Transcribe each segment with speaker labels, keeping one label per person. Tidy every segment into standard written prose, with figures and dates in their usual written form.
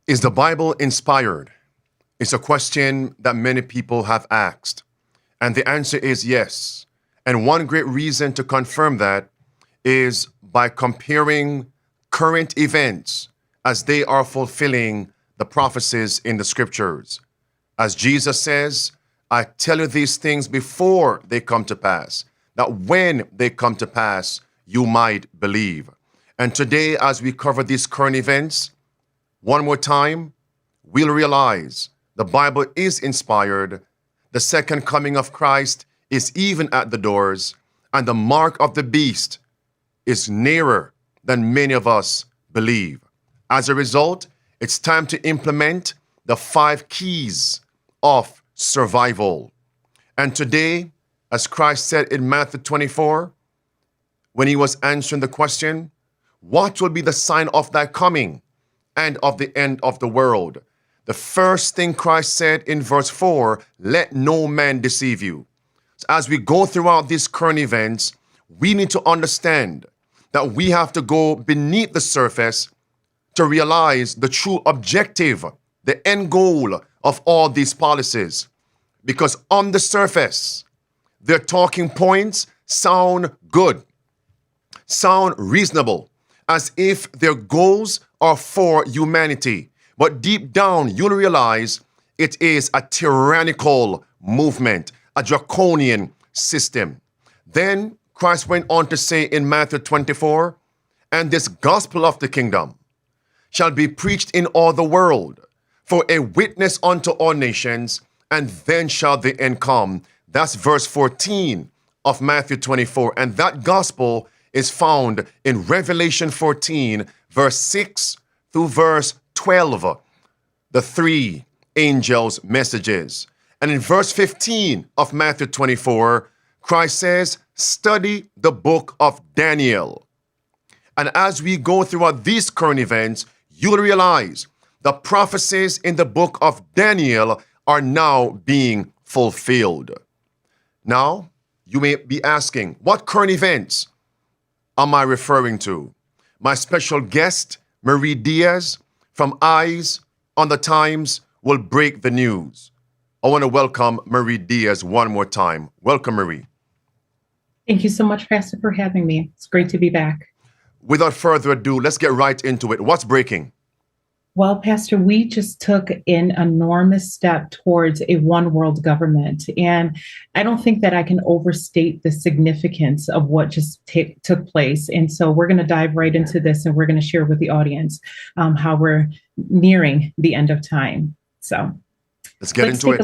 Speaker 1: Is the Bible inspired? It's a question that many people have asked. And the answer is yes. And one great reason to confirm that is by comparing current events as they are fulfilling the prophecies in the scriptures. As Jesus says, I tell you these things before they come to pass, that when they come to pass, you might believe. And today, as we cover these current events, one more time, we'll realize the Bible is inspired, the second coming of Christ is even at the doors, and the mark of the beast is nearer than many of us believe. As a result, it's time to implement the 5 keys of survival. And today, as Christ said in Matthew 24, when he was answering the question, what will be the sign of thy coming and of the end of the world? The first thing Christ said in verse 4, let no man deceive you. So as we go throughout these current events, we need to understand that we have to go beneath the surface to realize the true objective, the end goal of all these policies. Because on the surface, their talking points sound good, sound reasonable, as if their goals are for humanity. But deep down, you'll realize it is a tyrannical movement, a draconian system. Then Christ went on to say in Matthew 24, and this gospel of the kingdom shall be preached in all the world for a witness unto all nations, and then shall the end come. That's verse 14 of Matthew 24. And that gospel is found in Revelation 14, verse 6 through verse 12, the 3 angels' messages. And in verse 15 of Matthew 24, Christ says, study the book of Daniel. And as we go throughout these current events, you'll realize the prophecies in the book of Daniel are now being fulfilled. Now, you may be asking, what current events am I referring to? My special guest, Marie Diaz, from Eyes on the Times, will break the news. I want to welcome Marie Diaz one more time. Welcome, Marie.
Speaker 2: Thank you so much, Pastor, for having me. It's great to be back.
Speaker 1: Without further ado, let's get right into it. What's breaking?
Speaker 2: Well, Pastor, we just took an enormous step towards a one world government. And I don't think that I can overstate the significance of what just took place. And so we're going to dive right into this, and we're going to share with the audience how we're nearing the end of time. So
Speaker 1: let's get into it.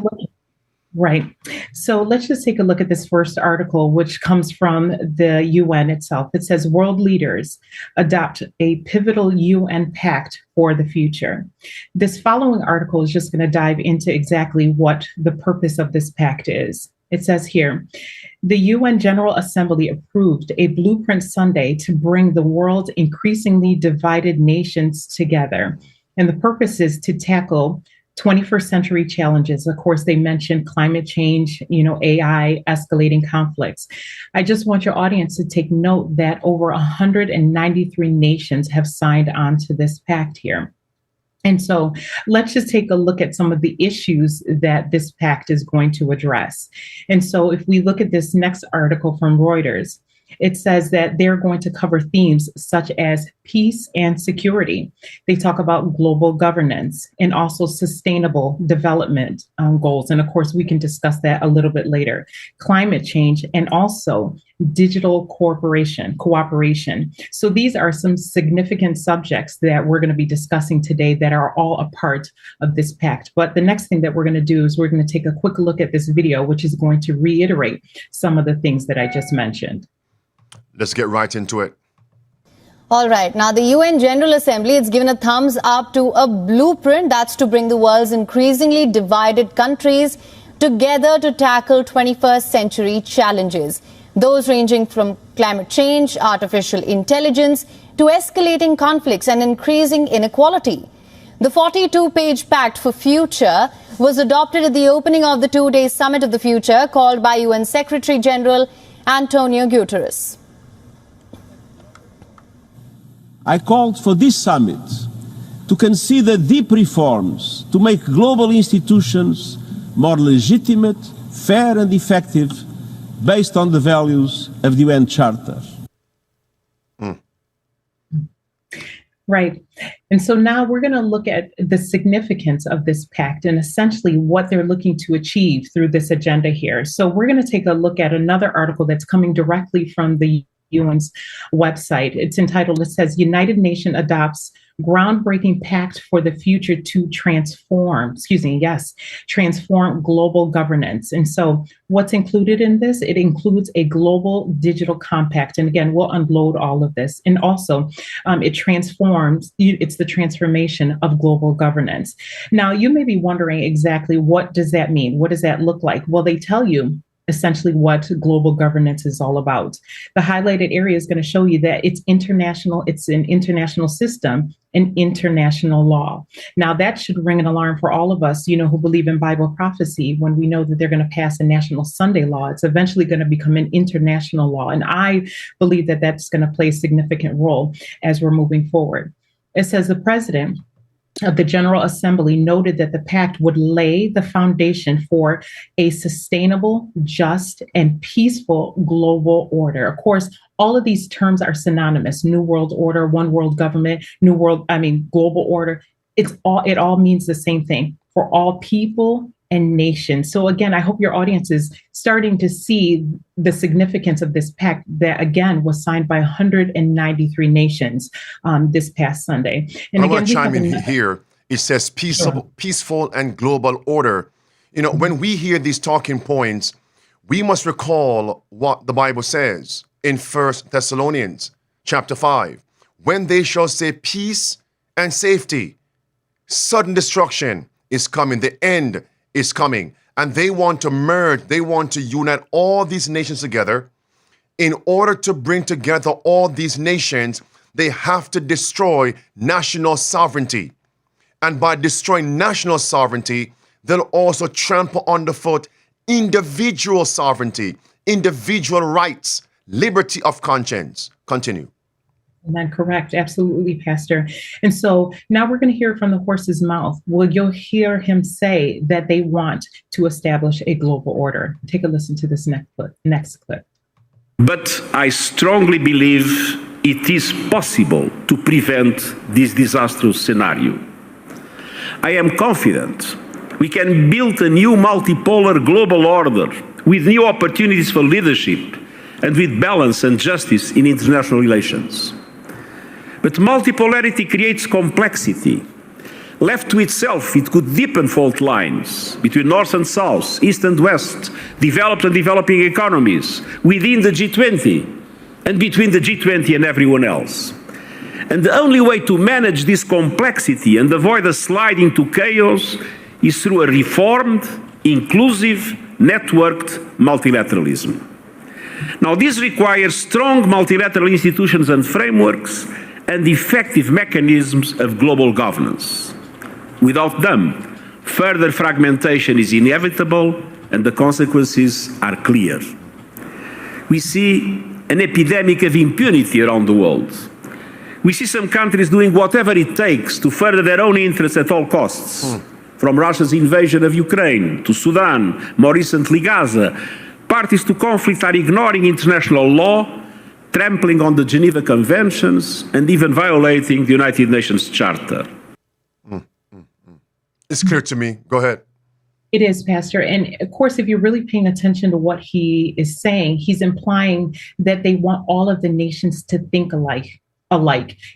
Speaker 2: Right. So let's just take a look at this first article, which comes from the UN itself. It says world leaders adopt a pivotal UN pact for the future. This following article is just going to dive into exactly what the purpose of this pact is. It says here, the UN General Assembly approved a blueprint Sunday to bring the world's increasingly divided nations together. And the purpose is to tackle 21st century challenges. Of course, they mentioned climate change, AI, escalating conflicts. I just want your audience to take note that over 193 nations have signed on to this pact here. And so let's just take a look at some of the issues that this pact is going to address. And so if we look at this next article from Reuters, it says that they're going to cover themes such as peace and security. They talk about global governance and also sustainable development goals. And of course, we can discuss that a little bit later. Climate change and also digital cooperation. So these are some significant subjects that we're going to be discussing today that are all a part of this pact. But the next thing that we're going to do is we're going to take a quick look at this video, which is going to reiterate some of the things that I just mentioned.
Speaker 1: Let's get right into it.
Speaker 3: All right. Now, the UN General Assembly has given a thumbs up to a blueprint that's to bring the world's increasingly divided countries together to tackle 21st century challenges. Those ranging from climate change, artificial intelligence, to escalating conflicts and increasing inequality. The 42-page Pact for Future was adopted at the opening of the 2-day Summit of the Future called by UN Secretary General Antonio Guterres.
Speaker 4: I called for this summit to consider deep reforms to make global institutions more legitimate, fair and effective based on the values of the UN Charter.
Speaker 2: Right. And so now we're going to look at the significance of this pact and essentially what they're looking to achieve through this agenda here. So we're going to take a look at another article that's coming directly from the UN's website. It's entitled, it says, United Nations adopts groundbreaking pact for the future to transform global governance. And so what's included in this? It includes a global digital compact. And again, we'll unload all of this. And also it's the transformation of global governance. Now, you may be wondering exactly what does that mean? What does that look like? Well, they tell you essentially what global governance is all about. The highlighted area is going to show you that it's international, it's an international system, and international law. Now that should ring an alarm for all of us, who believe in Bible prophecy. When we know that they're going to pass a national Sunday law, it's eventually going to become an international law. And I believe that that's going to play a significant role as we're moving forward. It says the president of the General Assembly noted that the pact would lay the foundation for a sustainable, just, and peaceful global order. Of course, all of these terms are synonymous: New World Order, One World Government, global order. It all means the same thing for all people and nations. So again, I hope your audience is starting to see the significance of this pact that, again, was signed by 193 nations this past Sunday. And
Speaker 1: I
Speaker 2: again,
Speaker 1: want to chime in here. It says peaceful and global order. When we hear these talking points, we must recall what the Bible says in 1 Thessalonians chapter 5. When they shall say peace and safety, sudden destruction is coming. The end is coming. And they want to merge, they want to unite all these nations together. In order to bring together all these nations, they have to destroy national sovereignty. And by destroying national sovereignty, they'll also trample underfoot individual sovereignty, individual rights, liberty of conscience. Continue.
Speaker 2: Amen. Correct. Absolutely, Pastor. And so now we're going to hear from the horse's mouth. Well, you'll hear him say that they want to establish a global order. Take a listen to this next clip.
Speaker 5: But I strongly believe it is possible to prevent this disastrous scenario. I am confident we can build a new multipolar global order with new opportunities for leadership and with balance and justice in international relations. But multipolarity creates complexity. Left to itself, it could deepen fault lines between North and South, East and West, developed and developing economies, within the G20, and between the G20 and everyone else. And the only way to manage this complexity and avoid a slide into chaos is through a reformed, inclusive, networked multilateralism. Now, this requires strong multilateral institutions and frameworks and effective mechanisms of global governance. Without them, further fragmentation is inevitable and the consequences are clear. We see an epidemic of impunity around the world. We see some countries doing whatever it takes to further their own interests at all costs, from Russia's invasion of Ukraine to Sudan, more recently Gaza. Parties to conflict are ignoring international law, trampling on the Geneva Conventions, and even violating the United Nations Charter.
Speaker 1: It's clear to me. Go ahead.
Speaker 2: It is, Pastor. And of course, if you're really paying attention to what he is saying, he's implying that they want all of the nations to think alike.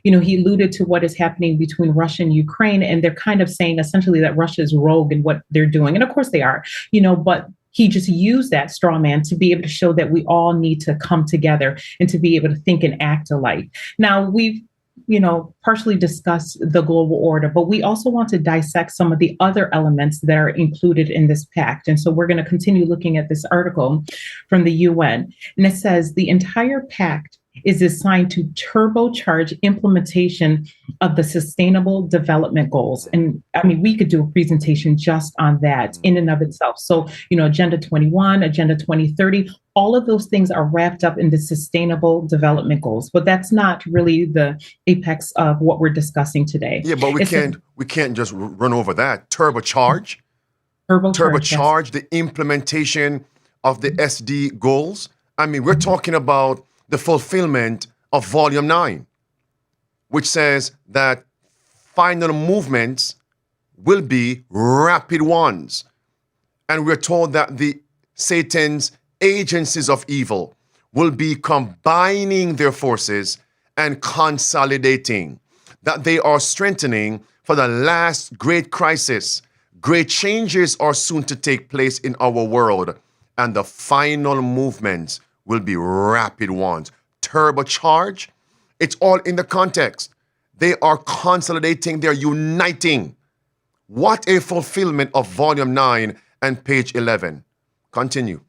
Speaker 2: He alluded to what is happening between Russia and Ukraine, and they're kind of saying essentially that Russia is rogue in what they're doing. And of course they are, but he just used that straw man to be able to show that we all need to come together and to be able to think and act alike. Now, we've partially discussed the global order, but we also want to dissect some of the other elements that are included in this pact. And so we're going to continue looking at this article from the UN. And it says the entire pact is designed to turbocharge implementation of the Sustainable Development Goals. And we could do a presentation just on that in and of itself. So, Agenda 21, Agenda 2030, all of those things are wrapped up in the Sustainable Development Goals, but that's not really the apex of what we're discussing today.
Speaker 1: Yeah, but we can't just run over that. Turbocharge the implementation of the SD goals. I mean, we're talking about the fulfillment of Volume 9, which says that final movements will be rapid ones. And we're told that the Satan's agencies of evil will be combining their forces and consolidating, that they are strengthening for the last great crisis. Great changes are soon to take place in our world, and the final movements will be rapid ones. Turbocharge, it's all in the context. They are consolidating, they're uniting. What a fulfillment of Volume 9 and page 11. Continue.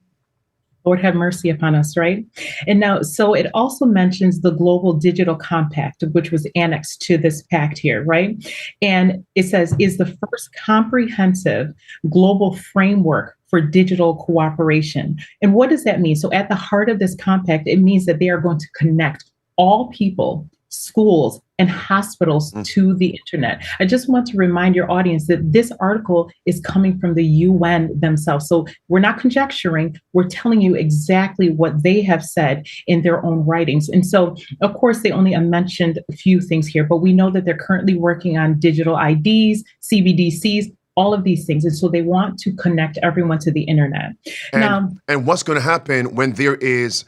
Speaker 2: Lord have mercy upon us, right? And now, so it also mentions the Global Digital Compact, which was annexed to this pact here, right? And it says, is the first comprehensive global framework for digital cooperation. And what does that mean? So at the heart of this compact, it means that they are going to connect all people, schools, and hospitals to the internet. I just want to remind your audience that this article is coming from the UN themselves. So we're not conjecturing, we're telling you exactly what they have said in their own writings. And so, of course, they only mentioned a few things here, but we know that they're currently working on digital IDs, CBDCs, all of these things. And so they want to connect everyone to the internet.
Speaker 1: And what's going to happen when there is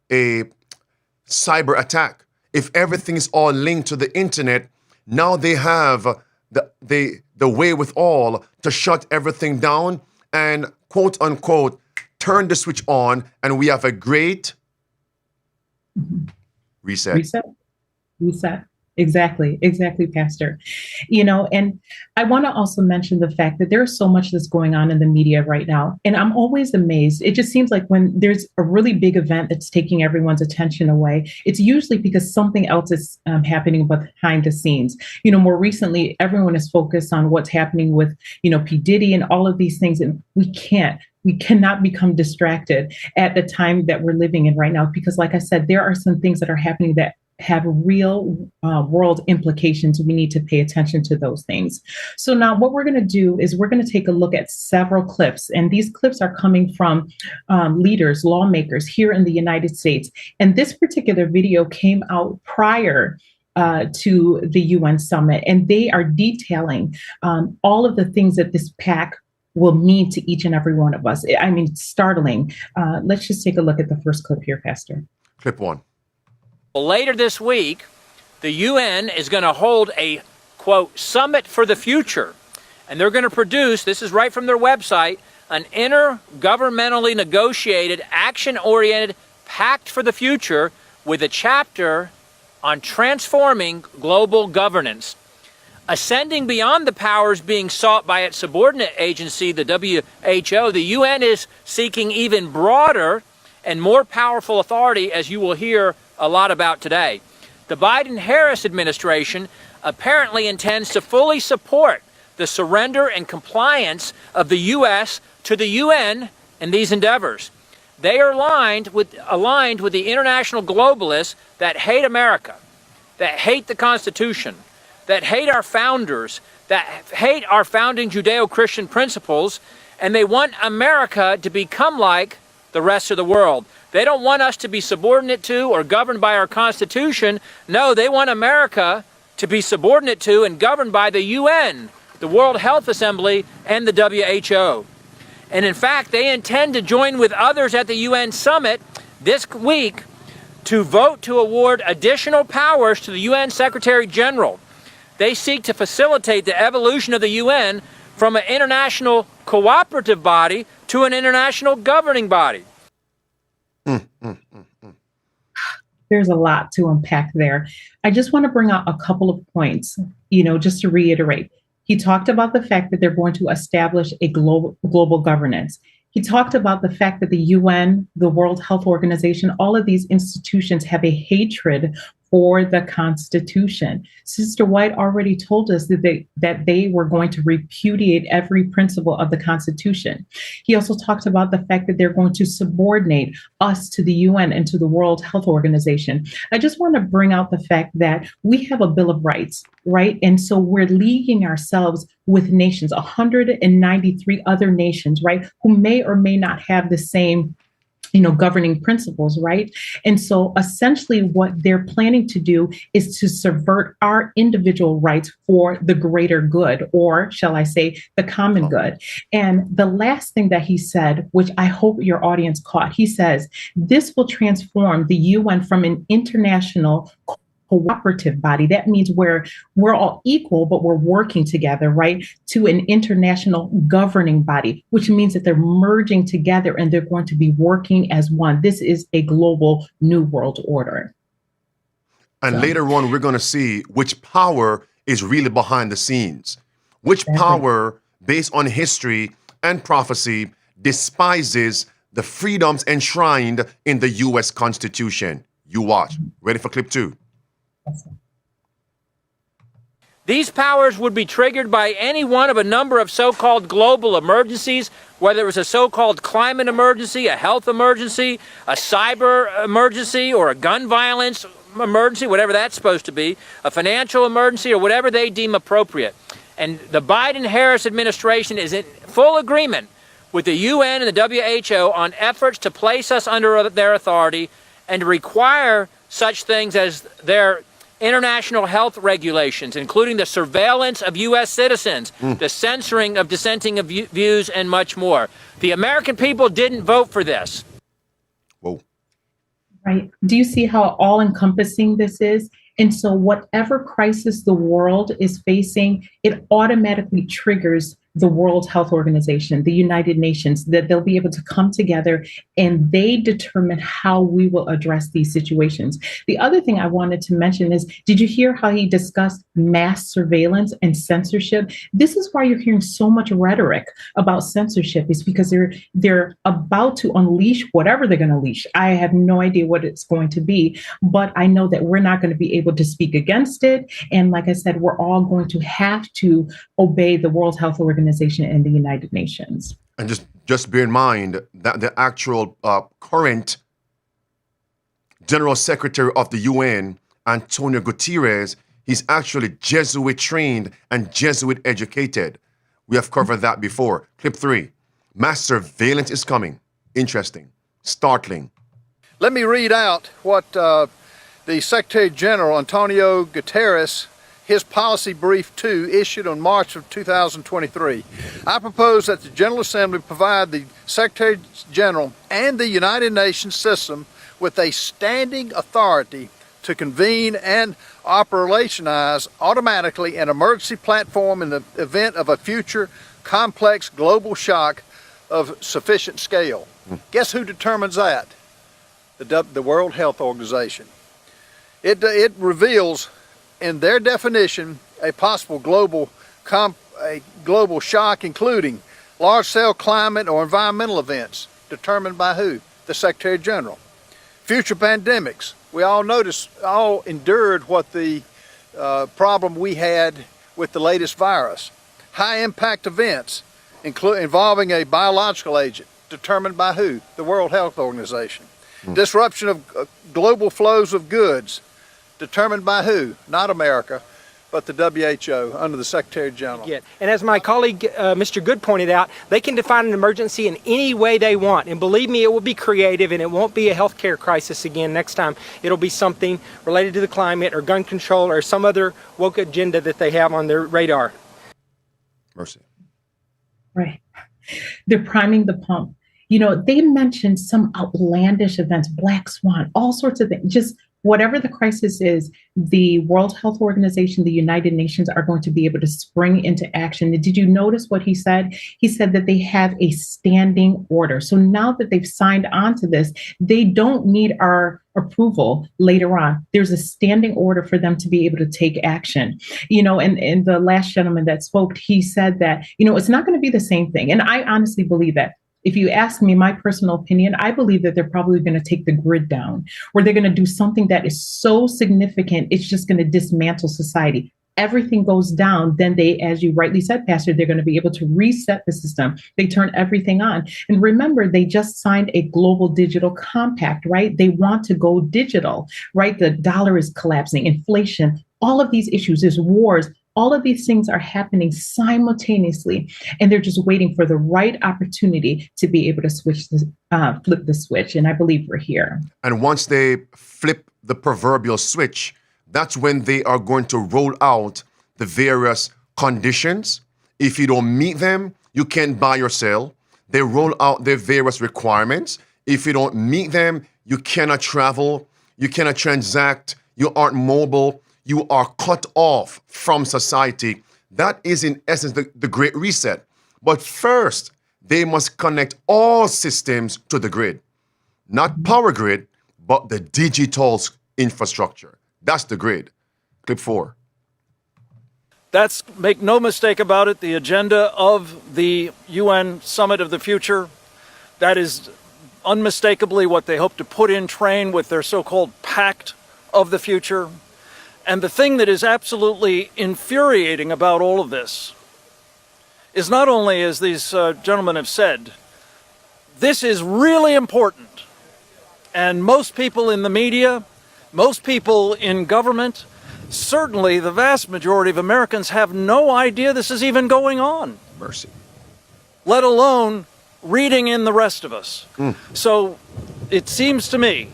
Speaker 1: a cyber attack? If everything is all linked to the internet, now they have the wherewithal to shut everything down and, quote unquote, turn the switch on, and we have a great reset.
Speaker 2: Exactly, Pastor. You know, and I want to also mention the fact that there's so much that's going on in the media right now. And I'm always amazed. It just seems like when there's a really big event that's taking everyone's attention away, it's usually because something else is happening behind the scenes. You know, more recently, everyone is focused on what's happening with, you know, P. Diddy and all of these things. And we cannot become distracted at the time that we're living in right now, because like I said, there are some things that are happening that have real world implications. We need to pay attention to those things. So now what we're going to do is we're going to take a look at several clips. And these clips are coming from leaders, lawmakers here in the United States. And this particular video came out prior to the UN summit. And they are detailing all of the things that this pact will mean to each and every one of us. I mean, it's startling. Let's just take a look at the first clip here, Pastor.
Speaker 1: Clip 1.
Speaker 6: Later this week, the UN is going to hold a, quote, summit for the future. And they're going to produce, this is right from their website, an intergovernmentally negotiated, action-oriented Pact for the Future with a chapter on transforming global governance. Ascending beyond the powers being sought by its subordinate agency, the WHO, the UN is seeking even broader and more powerful authority, as you will hear a lot about today. The Biden-Harris administration apparently intends to fully support the surrender and compliance of the U.S. to the UN in these endeavors. They are aligned with the international globalists that hate America, that hate the Constitution, that hate our founders, that hate our founding Judeo-Christian principles, and they want America to become like the rest of the world. They don't want us to be subordinate to or governed by our Constitution. No, they want America to be subordinate to and governed by the UN, the World Health Assembly, and the WHO. And in fact, they intend to join with others at the UN summit this week to vote to award additional powers to the UN Secretary General. They seek to facilitate the evolution of the UN from an international cooperative body to an international governing body.
Speaker 2: There's a lot to unpack there. I just want to bring out a couple of points, you know, just to reiterate. He talked about the fact that they're going to establish a global governance. He talked about the fact that the UN, the World Health Organization, all of these institutions have a hatred for the Constitution. Sister White already told us that they were going to repudiate every principle of the Constitution. He also talked about the fact that they're going to subordinate us to the UN and to the World Health Organization. I just want to bring out the fact that we have a Bill of Rights, right? And so we're leaguing ourselves with nations, 193 other nations, right, who may or may not have the same governing principles, right? And so essentially what they're planning to do is to subvert our individual rights for the greater good, or shall I say, the common good. And the last thing that he said, which I hope your audience caught, he says, this will transform the UN from an international cooperative body. That means where we're all equal, but we're working together, right? To an international governing body, which means that they're merging together and they're going to be working as one. This is a global new world order.
Speaker 1: And later on, we're going to see which power is really behind the scenes, which power, based on history and prophecy, despises the freedoms enshrined in the U.S. Constitution. You watch. Ready for clip 2?
Speaker 6: These powers would be triggered by any one of a number of so-called global emergencies, whether it was a so-called climate emergency, a health emergency, a cyber emergency, or a gun violence emergency, whatever that's supposed to be, a financial emergency, or whatever they deem appropriate. And the Biden-Harris administration is in full agreement with the UN and the WHO on efforts to place us under their authority and to require such things as their international health regulations, including the surveillance of U.S. citizens, the censoring of dissenting views, and much more. The American people didn't vote for this.
Speaker 1: Whoa.
Speaker 2: Right. Do you see how all-encompassing this is? And so whatever crisis the world is facing, it automatically triggers the World Health Organization, the United Nations, that they'll be able to come together and they determine how we will address these situations. The other thing I wanted to mention is, did you hear how he discussed mass surveillance and censorship? This is why you're hearing so much rhetoric about censorship, is because they're about to unleash whatever they're going to unleash. I have no idea what it's going to be, but I know that we're not going to be able to speak against it. And like I said, we're all going to have to obey the World Health Organization and the United Nations.
Speaker 1: And just bear in mind that the actual current General Secretary of the UN, Antonio Guterres, he's actually Jesuit trained and Jesuit educated. We have covered that before. Clip 3. Mass surveillance is coming. Interesting. Startling.
Speaker 7: Let me read out what the Secretary General, Antonio Guterres, his policy brief 2, issued on March of 2023. I propose that the General Assembly provide the Secretary General and the United Nations system with a standing authority to convene and operationalize automatically an emergency platform in the event of a future complex global shock of sufficient scale. Guess who determines that? The World Health Organization. It reveals, in their definition, a possible global shock, including large-scale climate or environmental events, determined by who? The Secretary General. Future pandemics. We all endured what the problem we had with the latest virus. High-impact events, involving a biological agent, determined by who? The World Health Organization. Disruption of global flows of goods, determined by who? Not America, but the WHO under the Secretary General.
Speaker 8: And as my colleague, Mr. Good, pointed out, they can define an emergency in any way they want. And believe me, it will be creative, and it won't be a healthcare crisis again next time. It'll be something related to the climate or gun control or some other woke agenda that they have on their radar.
Speaker 1: Mercy.
Speaker 2: Right. They're priming the pump. They mentioned some outlandish events, Black Swan, all sorts of things, just whatever the crisis is, the World Health Organization, the United Nations are going to be able to spring into action. Did you notice what he said? He said that they have a standing order. So now that they've signed on to this, they don't need our approval later on. There's a standing order for them to be able to take action. And the last gentleman that spoke, he said that, it's not going to be the same thing. And I honestly believe that. if you ask me my personal opinion, I believe that they're probably going to take the grid down, or they're going to do something that is so significant, it's just going to dismantle society. Everything goes down, then they, as you rightly said, Pastor, they're going to be able to reset the system. They turn everything on. And remember, they just signed a global digital compact, right? They want to go digital, right? The dollar is collapsing, inflation, all of these issues, there's wars. All of these things are happening simultaneously, and they're just waiting for the right opportunity to be able to flip the switch. And I believe we're here.
Speaker 1: And once they flip the proverbial switch, that's when they are going to roll out the various conditions. If you don't meet them, you can't buy or sell. They roll out their various requirements. If you don't meet them, you cannot travel, you cannot transact, you aren't mobile, you are cut off from society. That is, in essence, the Great Reset. But first, they must connect all systems to the grid. Not power grid, but the digital infrastructure. That's the grid. Clip 4.
Speaker 9: That's, make no mistake about it, the agenda of the UN Summit of the Future. That is unmistakably what they hope to put in train with their so-called Pact of the Future. And the thing that is absolutely infuriating about all of this is not only, as these gentlemen have said, this is really important. And most people in the media, most people in government, certainly the vast majority of Americans have no idea this is even going on.
Speaker 1: Mercy.
Speaker 9: Let alone reading in the rest of us. So it seems to me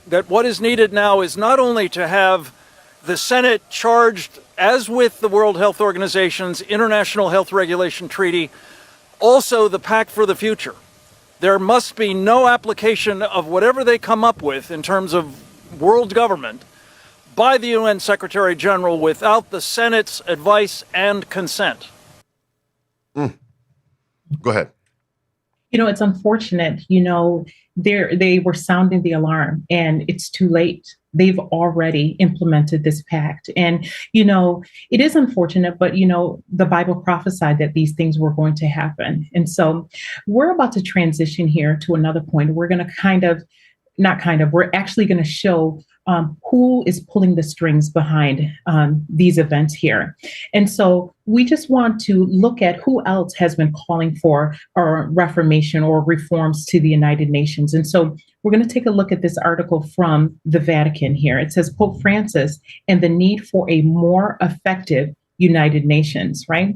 Speaker 9: that what is needed now is not only to have the Senate charged, as with the World Health Organization's International Health Regulation Treaty, also the Pact for the Future. There must be no application of whatever they come up with in terms of world government by the UN Secretary General without the Senate's advice and consent.
Speaker 1: Go ahead.
Speaker 2: You know, it's unfortunate, they were sounding the alarm, and it's too late. They've already implemented this pact. And, it is unfortunate, but, the Bible prophesied that these things were going to happen. And so we're about to transition here to another point. We're going to we're actually going to show who is pulling the strings behind these events here. And so we just want to look at who else has been calling for a reformation or reforms to the United Nations. And so we're going to take a look at this article from the Vatican here. It says Pope Francis and the need for a more effective United Nations, right?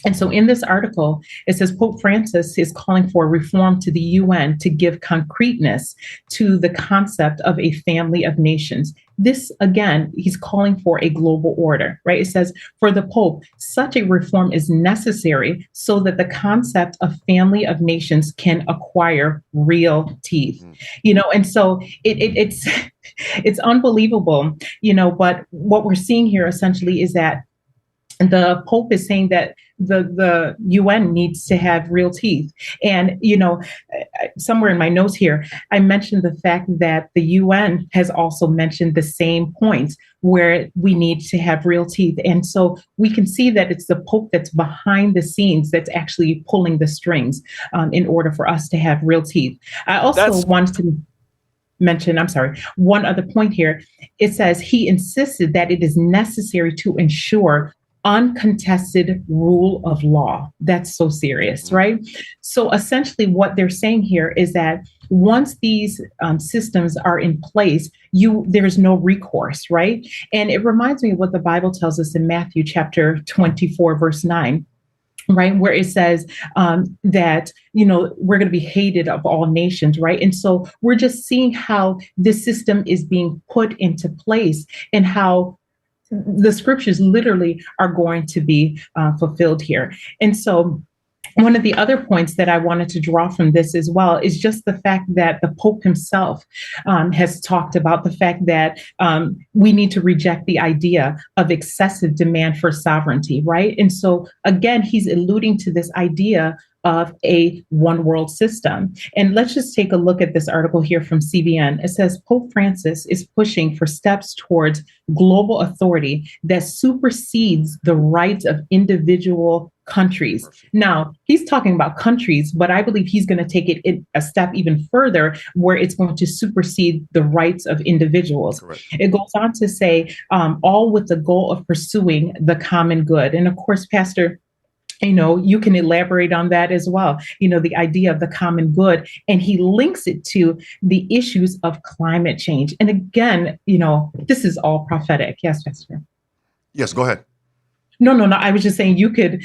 Speaker 2: And so in this article, it says Pope Francis is calling for reform to the UN to give concreteness to the concept of a family of nations. This, again, he's calling for a global order, right? It says, for the Pope, such a reform is necessary so that the concept of family of nations can acquire real teeth. And so it's unbelievable, but what we're seeing here essentially is that the Pope is saying that the UN needs to have real teeth. And, somewhere in my notes here, I mentioned the fact that the UN has also mentioned the same points where we need to have real teeth. And so we can see that it's the Pope that's behind the scenes that's actually pulling the strings in order for us to have real teeth. I also wanted to mention, one other point here. It says he insisted that it is necessary to ensure uncontested rule of law. That's so serious, right? So essentially what they're saying here is that once these systems are in place, there's no recourse, right? And it reminds me of what the Bible tells us in Matthew chapter 24, verse 9. Right, where it says that, we're going to be hated of all nations, right? And so we're just seeing how this system is being put into place and how the scriptures literally are going to be fulfilled here. And so one of the other points that I wanted to draw from this as well is just the fact that the Pope himself has talked about the fact that we need to reject the idea of excessive demand for sovereignty, right? And so again, he's alluding to this idea of a one world system. And let's just take a look at this article here from CBN. It says Pope Francis is pushing for steps towards global authority that supersedes the rights of individual countries. Now, he's talking about countries, but I believe he's going to take it a step even further where it's going to supersede the rights of individuals.
Speaker 1: Correct.
Speaker 2: It goes on to say, all with the goal of pursuing the common good. And of course, Pastor, you can elaborate on that as well. The idea of the common good, and he links it to the issues of climate change. And again, this is all prophetic. Yes, Pastor.
Speaker 1: Yes, go ahead.
Speaker 2: No. I was just saying you could,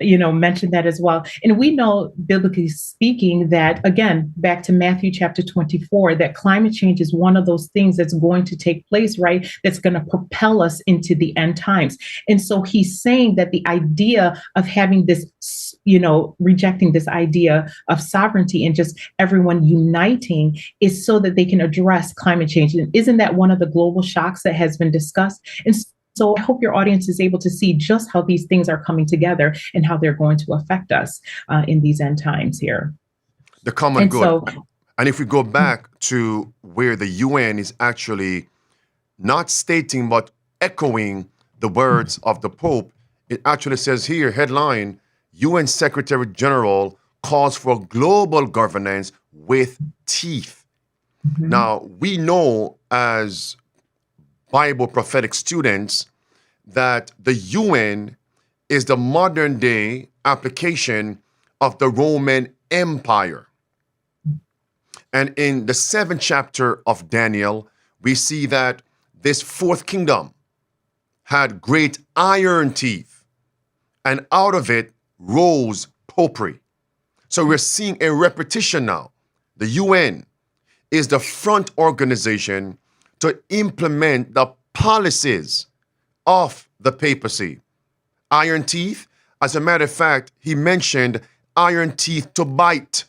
Speaker 2: mention that as well. And we know, biblically speaking, that, again, back to Matthew chapter 24, that climate change is one of those things that's going to take place, right? That's going to propel us into the end times. And so he's saying that the idea of having this, rejecting this idea of sovereignty and just everyone uniting is so that they can address climate change. And isn't that one of the global shocks that has been discussed? And so I hope your audience is able to see just how these things are coming together and how they're going to affect us in these end times here.
Speaker 1: The common good. And if we go back to where the UN is actually not stating but echoing the words of the Pope, it actually says here, headline, UN Secretary General calls for global governance with teeth. Mm-hmm. Now, we know as Bible prophetic students that the UN is the modern day application of the Roman Empire. And in the 7th chapter of Daniel, we see that this fourth kingdom had great iron teeth, and out of it rose popery. So we're seeing a repetition now. The UN is the front organization to implement the policies of the papacy. Iron teeth, as a matter of fact, he mentioned iron teeth to bite.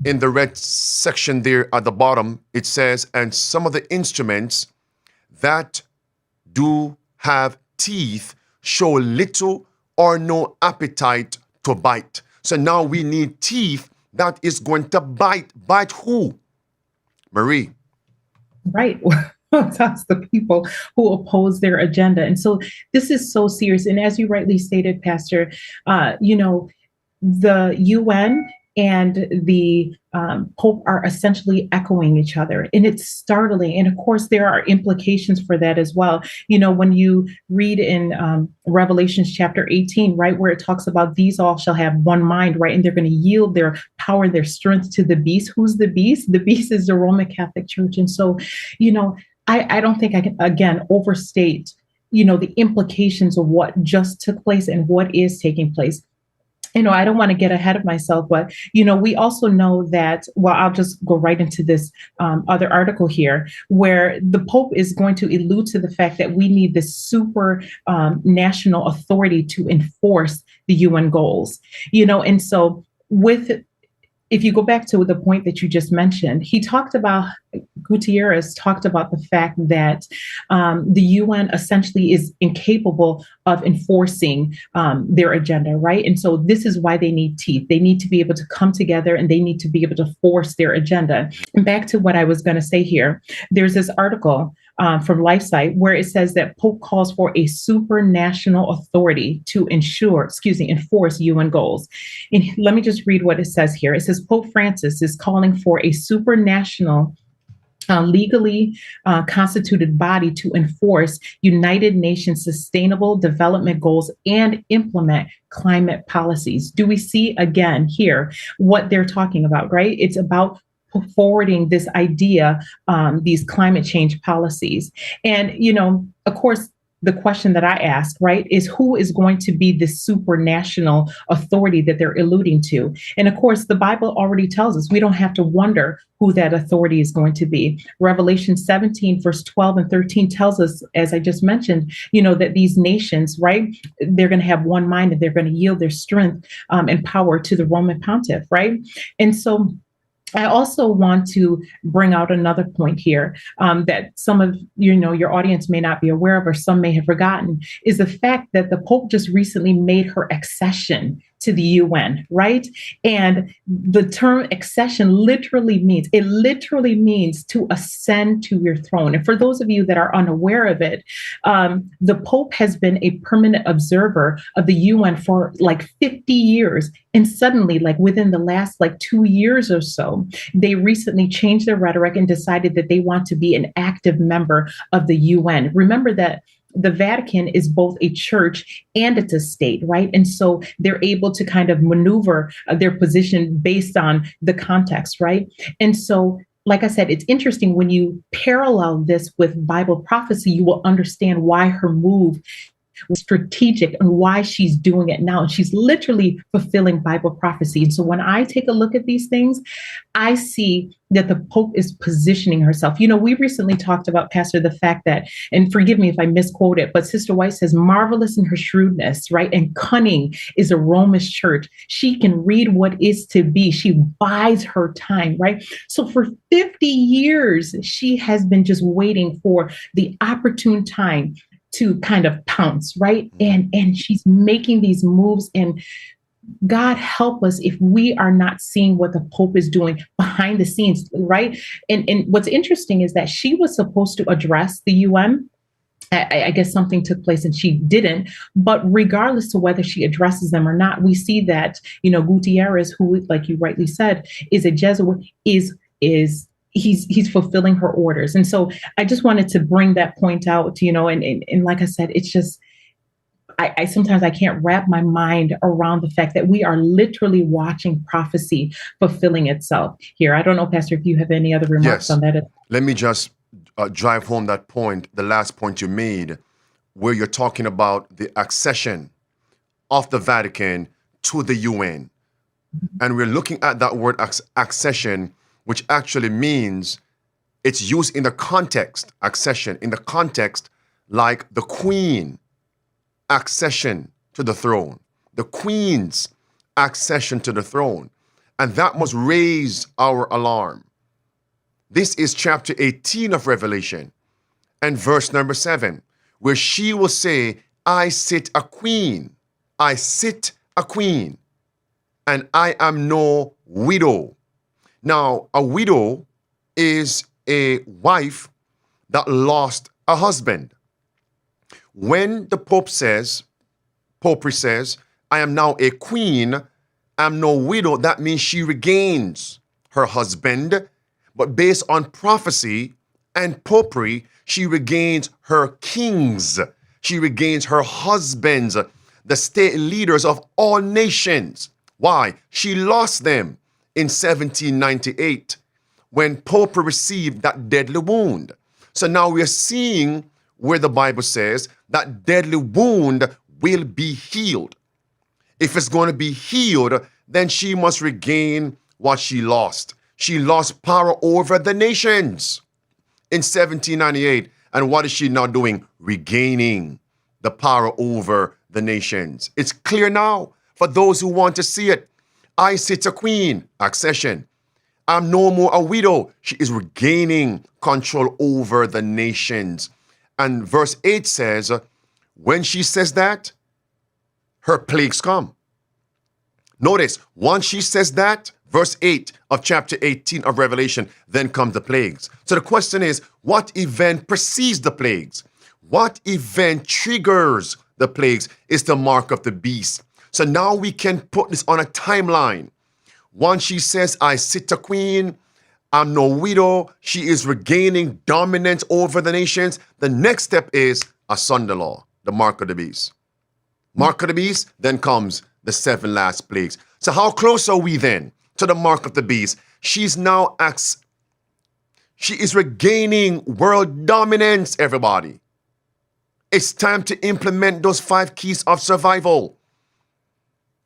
Speaker 1: In the red section there at the bottom, it says, and some of the instruments that do have teeth show little or no appetite to bite. So now we need teeth that is going to bite. Bite who? Marie.
Speaker 2: Right. That's the people who oppose their agenda. And so this is so serious. And as you rightly stated, Pastor, the UN and the Pope are essentially echoing each other. And it's startling. And of course, there are implications for that as well. When you read in Revelations chapter 18, right, where it talks about these all shall have one mind, right? And they're going to yield their power and their strength to the beast. Who's the beast? The beast is the Roman Catholic Church. And so, I don't think I can, again, overstate, the implications of what just took place and what is taking place. I don't want to get ahead of myself, but, we also know that, well, I'll just go right into this other article here, where the Pope is going to allude to the fact that we need this super national authority to enforce the UN goals, and so if you go back to the point that you just mentioned, Gutierrez talked about the fact that the UN essentially is incapable of enforcing their agenda, right? And so this is why they need teeth. They need to be able to come together and they need to be able to force their agenda. And back to what I was going to say here, there's this article from LifeSite where it says that Pope calls for a supranational authority to enforce UN goals. And let me just read what it says here. It says Pope Francis is calling for a supranational legally constituted body to enforce United Nations Sustainable Development Goals and implement climate policies. Do we see again here what they're talking about, right? It's about forwarding this idea, these climate change policies. And, of course, the question that I ask, right, is who is going to be this supranational authority that they're alluding to? And of course, the Bible already tells us we don't have to wonder who that authority is going to be. Revelation 17, verse 12 and 13 tells us, as I just mentioned, that these nations, right, they're going to have one mind and they're going to yield their strength and power to the Roman pontiff, right? And so I also want to bring out another point here that some of your audience may not be aware of or some may have forgotten, is the fact that the Pope just recently made her accession to the UN, right? And the term accession literally means to ascend to your throne. And for those of you that are unaware of it, the Pope has been a permanent observer of the UN for like 50 years. And suddenly, like within the last like 2 years or so, they recently changed their rhetoric and decided that they want to be an active member of the UN. Remember that the Vatican is both a church and it's a state, right? And so they're able to kind of maneuver their position based on the context, right? And so, like I said, it's interesting when you parallel this with Bible prophecy, you will understand why her move was strategic and why she's doing it now. She's literally fulfilling Bible prophecy. And so when I take a look at these things, I see that the Pope is positioning herself. You know, we recently talked about, Pastor, the fact that, and forgive me if I misquote it, but Sister White says, marvelous in her shrewdness, right? And cunning is a Romish church. She can read what is to be. She buys her time, right? So for 50 years, she has been just waiting for the opportune time to kind of pounce, right? And she's making these moves, and God help us if we are not seeing what the Pope is doing behind the scenes, right? And what's interesting is that she was supposed to address the UN. I guess something took place and she didn't. But regardless to whether she addresses them or not, we see that, you know, Gutierrez, who, like you rightly said, is a Jesuit, he's fulfilling her orders. And so I just wanted to bring that point out, you know, and like I said, it's just, I sometimes I can't wrap my mind around the fact that we are literally watching prophecy fulfilling itself here. I don't know, Pastor, if you have any other remarks on that.
Speaker 1: Let me just drive home that point, the last point you made, where you're talking about the accession of the Vatican to the UN. And we're looking at that word accession, which actually means it's used in the context, accession, in the context like the Queen accession to the throne, the Queen's accession to the throne. And that must raise our alarm. This is chapter 18 of Revelation and verse number 7, where she will say, I sit a queen, I sit a queen, and I am no widow. Now, a widow is a wife that lost a husband. When the Pope says, Popery says, I am now a queen, I'm no widow, that means she regains her husband, but based on prophecy and Popery, she regains her kings, she regains her husbands, the state leaders of all nations. Why? She lost them in 1798 when Pope received that deadly wound. So now we are seeing where the Bible says that deadly wound will be healed. If it's going to be healed, then she must regain what she lost. She lost power over the nations in 1798. And what is she now doing? Regaining the power over the nations. It's clear now for those who want to see it. I sit a queen, accession. I'm no more a widow. She is regaining control over the nations. And verse 8 says, when she says that, her plagues come. Notice, once she says that, verse 8 of chapter 18 of Revelation, then come the plagues. So the question is, what event precedes the plagues? What event triggers the plagues is the mark of the beast. So now we can put this on a timeline. Once she says, I sit a queen, I'm no widow, she is regaining dominance over the nations. The next step is a Sunday law, the mark of the beast. Mark of the beast, then comes the 7 last plagues. So how close are we then to the mark of the beast? She's now she is regaining world dominance, everybody. It's time to implement those 5 keys of survival.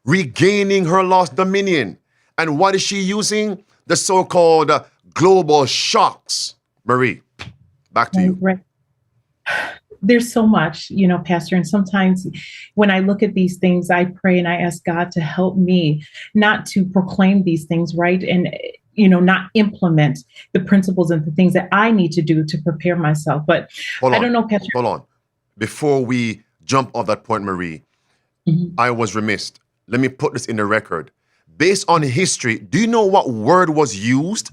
Speaker 1: Regaining her lost dominion. And what is she using? The so-called global shocks. Marie, back to you.
Speaker 2: Right. There's so much, you know, Pastor, and sometimes when I look at these things, I pray and I ask God to help me not to proclaim these things, right? And, you know, not implement the principles and the things that I need to do to prepare myself. But I don't know, Pastor.
Speaker 1: Hold on. Before we jump off that point, Marie, I was remiss. let me put this in the record. Based on history, do you know what word was used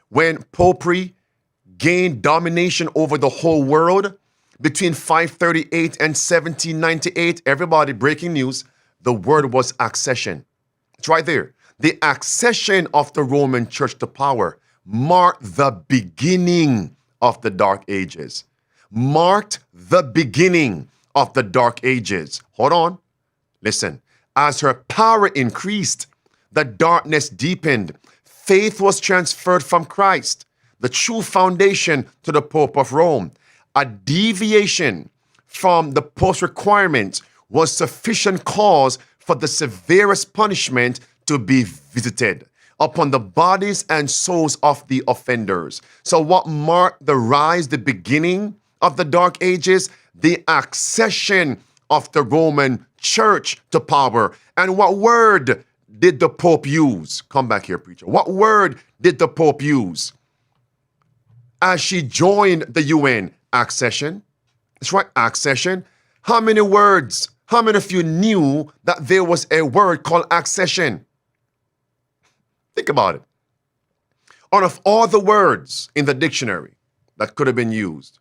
Speaker 1: when popery gained domination over the whole world between 538 and 1798? Everybody, breaking news, the word was accession. It's right there. The accession of the Roman Church to power marked the beginning of the Dark Ages. Marked the beginning of the Dark Ages. Hold on. Listen. As her power increased, the darkness deepened. Faith was transferred from Christ, the true foundation, to the Pope of Rome. A deviation from the Pope's requirements was sufficient cause for the severest punishment to be visited upon the bodies and souls of the offenders. So what marked the rise, the beginning of the Dark Ages? The accession of the Roman Church to power. And what word did the Pope use? Come back here, preacher. What word did the Pope use as she joined the UN? Accession. That's right, accession. How many words? How many of you knew that there was a word called accession? Think about it. Out of all the words in the dictionary that could have been used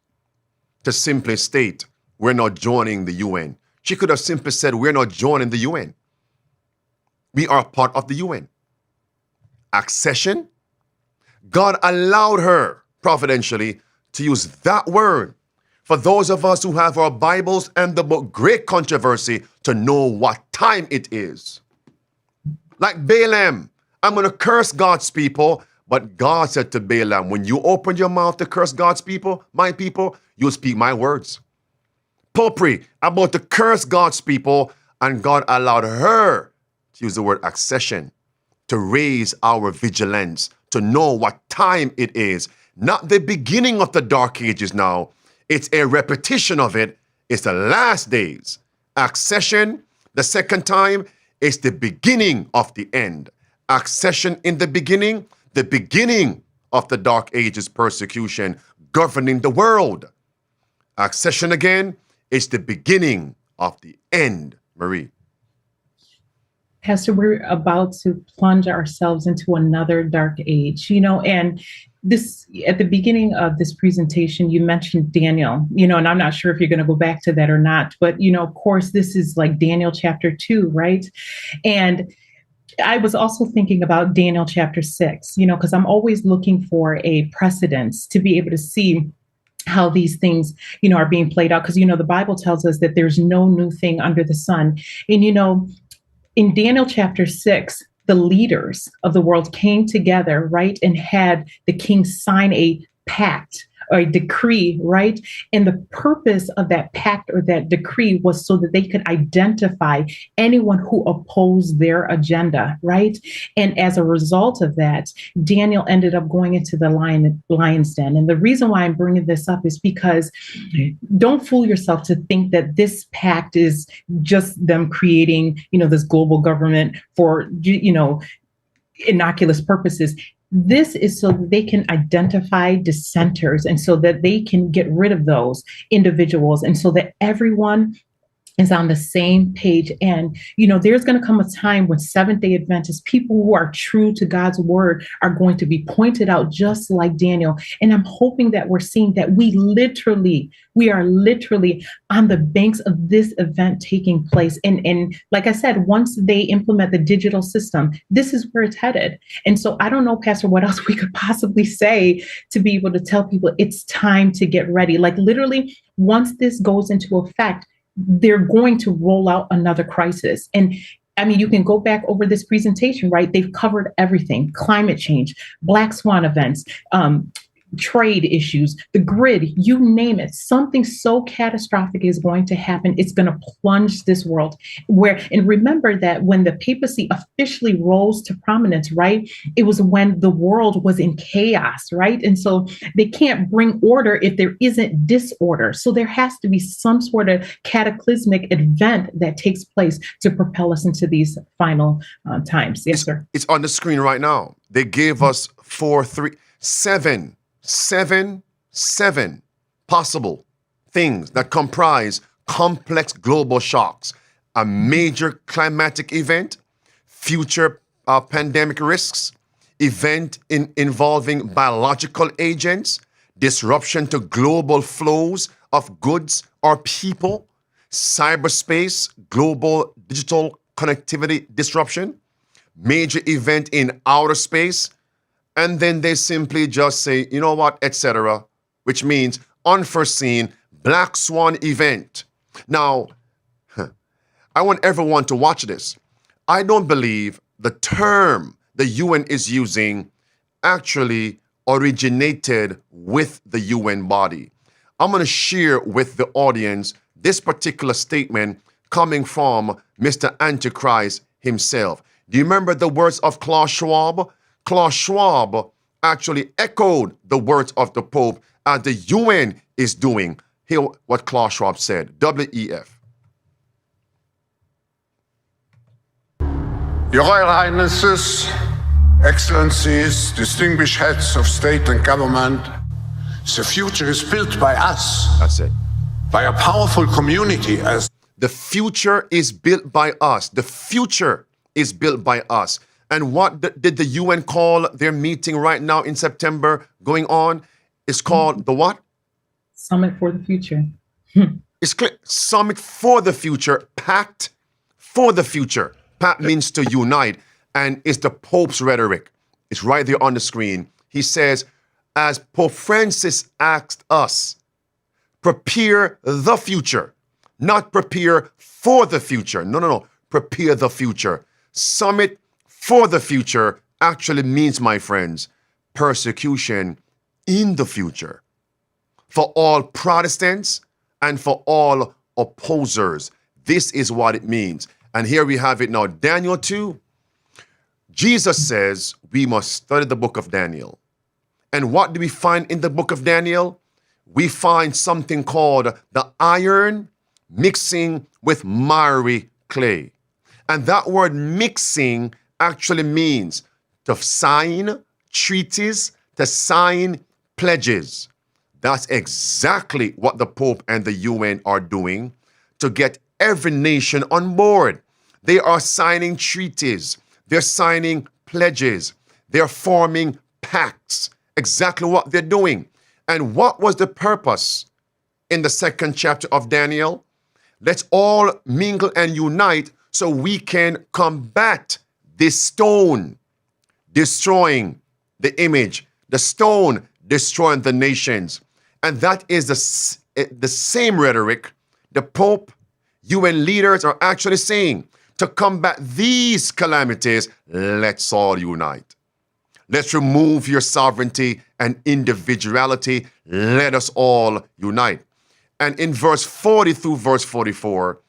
Speaker 1: to simply state, we're not joining the UN, she could have simply said, we're not joining the UN. We are part of the UN. Accession. God allowed her providentially to use that word for those of us who have our Bibles and the book Great Controversy to know what time it is. Like Balaam, I'm going to curse God's people, but God said to Balaam, when you open your mouth to curse God's people, my people, you'll speak my words. Popery, I'm about to curse God's people, and God allowed her to use the word accession to raise our vigilance, to know what time it is. Not the beginning of the Dark Ages now. It's a repetition of it. It's the last days. Accession, the second time, is the beginning of the end. Accession in the beginning of the Dark Ages persecution governing the world. Accession again is the beginning of the end, Marie.
Speaker 2: Pastor, we're about to plunge ourselves into another dark age, and this, at the beginning of this presentation, you mentioned Daniel, and I'm not sure if you're going to go back to that or not, but, of course, this is like Daniel chapter 2, right? And I was also thinking about Daniel chapter 6, because I'm always looking for a precedence to be able to see how these things, are being played out. Because, the Bible tells us that there's no new thing under the sun. And, in Daniel chapter 6, the leaders of the world came together, right, and had the king sign a pact or a decree, right? And the purpose of that pact or that decree was so that they could identify anyone who opposed their agenda, right? And as a result of that, Daniel ended up going into the lion's den. And the reason why I'm bringing this up is because don't fool yourself to think that this pact is just them creating, this global government for, innocuous purposes. This is so that they can identify dissenters and so that they can get rid of those individuals and so that everyone is on the same page. And, there's going to come a time when Seventh-day Adventists, people who are true to God's word, are going to be pointed out just like Daniel. And I'm hoping that we're seeing that we are literally on the banks of this event taking place. And like I said, once they implement the digital system, this is where it's headed. And so I don't know, Pastor, what else we could possibly say to be able to tell people it's time to get ready. Like literally, once this goes into effect, they're going to roll out another crisis. And I mean, you can go back over this presentation, right? They've covered everything: climate change, Black Swan events, trade issues, the grid, you name it. Something so catastrophic is going to happen. It's going to plunge this world and remember that when the papacy officially rose to prominence, right, it was when the world was in chaos, right? And so they can't bring order if there isn't disorder. So there has to be some sort of cataclysmic event that takes place to propel us into these final times. Yes, sir.
Speaker 1: It's on the screen right now. They gave us 7 possible things that comprise complex global shocks. a major climatic event, future pandemic risks, event involving biological agents, disruption to global flows of goods or people, cyberspace, global digital connectivity disruption, major event in outer space, and then they simply just say, you know what, etc., which means unforeseen black swan event. Now, I want everyone to watch this. I don't believe the term the UN is using actually originated with the UN body. I'm going to share with the audience this particular statement coming from Mr. Antichrist himself. Do you remember the words of Klaus Schwab? Klaus Schwab actually echoed the words of the Pope as the UN is doing. Hear what Klaus Schwab said, WEF.
Speaker 10: Your Royal Highnesses, Excellencies, distinguished heads of state and government, the future is built by us.
Speaker 1: That's it.
Speaker 10: By a powerful community as
Speaker 1: the future is built by us. The future is built by us. And what did the UN call their meeting right now in September going on? It's called the what?
Speaker 2: Summit for the Future.
Speaker 1: It's clear. Summit for the Future, Pact for the Future. Pact means to unite, and it's the Pope's rhetoric. It's right there on the screen. He says, as Pope Francis asked us, prepare the future, not prepare for the future. No. Prepare the future. Summit for the future actually means, my friends, persecution in the future for all Protestants and for all opposers. This is what it means. And here we have it now. Daniel 2. Jesus says we must study the book of Daniel. And what do we find in the book of Daniel? We find something called the iron mixing with miry clay. And that word mixing actually means to sign treaties, to sign pledges. That's exactly what the Pope and the UN are doing to get every nation on board. They are signing treaties. They're signing pledges. They're forming pacts. Exactly what they're doing. And what was the purpose in the second chapter of Daniel? Let's all mingle and unite so we can combat this stone destroying the image, the stone destroying the nations. And that is the same rhetoric the Pope, UN leaders are actually saying. To combat these calamities, let's all unite. Let's remove your sovereignty and individuality. Let us all unite. And in verse 40 through verse 44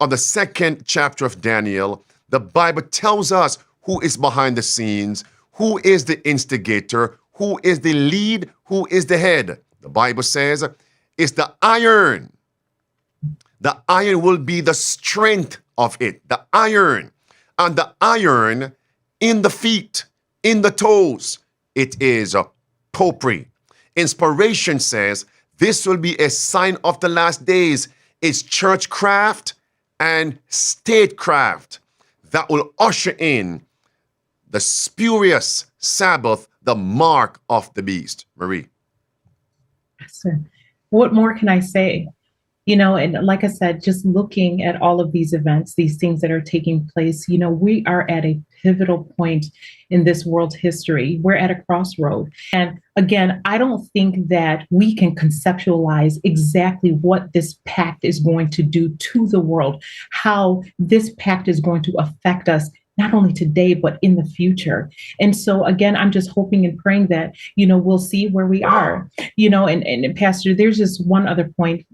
Speaker 1: of the second chapter of Daniel, the Bible tells us who is behind the scenes, who is the instigator, who is the lead, who is the head. The Bible says it's the iron. The iron will be the strength of it, the iron. And the iron in the feet, in the toes, it is popery. Inspiration says this will be a sign of the last days. It's churchcraft and statecraft that will usher in the spurious Sabbath, the mark of the beast. Marie.
Speaker 2: What more can I say? You know, and like I said, just looking at all of these events, these things that are taking place, you know, we are at a pivotal point in this world's history. We're at a crossroad. And again, I don't think that we can conceptualize exactly what this pact is going to do to the world, how this pact is going to affect us not only today, but in the future. And so again, I'm just hoping and praying that, you know, we'll see where we are, you know, and Pastor, there's just one other point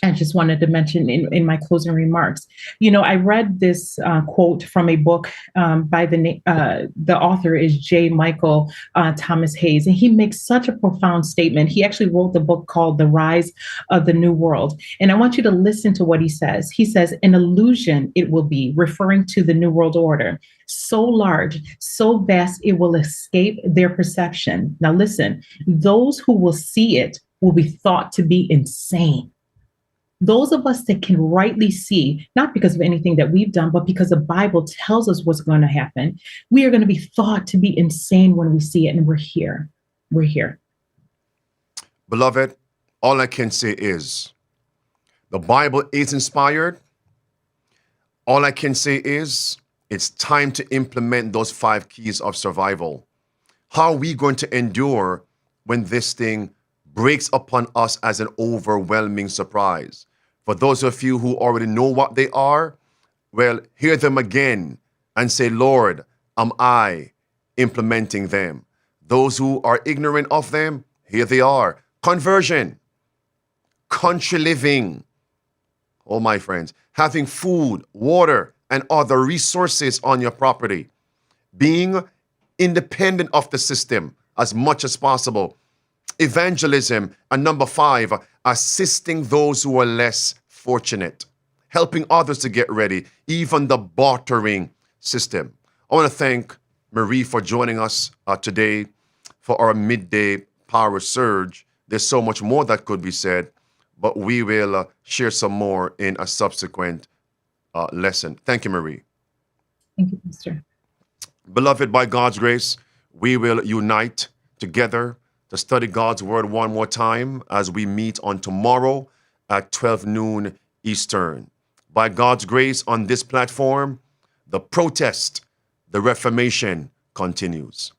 Speaker 2: I just wanted to mention in my closing remarks. You know, I read this quote from a book by the author is J. Michael Thomas Hayes, and he makes such a profound statement. He actually wrote the book called The Rise of the New World. And I want you to listen to what he says. He says, an illusion it will be, referring to the New World Order, so large, so vast, it will escape their perception. Now listen, those who will see it will be thought to be insane. Those of us that can rightly see, not because of anything that we've done, but because the Bible tells us what's going to happen, we are going to be thought to be insane when we see it, and we're here. We're here.
Speaker 1: Beloved, all I can say is the Bible is inspired. All I can say is it's time to implement those 5 keys of survival. How are we going to endure when this thing breaks upon us as an overwhelming surprise? For those of you who already know what they are, well, hear them again and say, Lord, am I implementing them? Those who are ignorant of them, here they are. Conversion, country living. Oh, my friends, having food, water, and other resources on your property. Being independent of the system as much as possible. Evangelism, and number 5, assisting those who are less fortunate. Helping others to get ready, even the bartering system. I want to thank Marie for joining us today for our midday power surge. There's so much more that could be said, but we will share some more in a subsequent lesson. Thank you, Marie.
Speaker 2: Thank you, Pastor.
Speaker 1: Beloved, by God's grace, we will unite together to study God's word one more time as we meet on tomorrow at 12 noon Eastern. By God's grace, on this platform, the protest, the Reformation continues.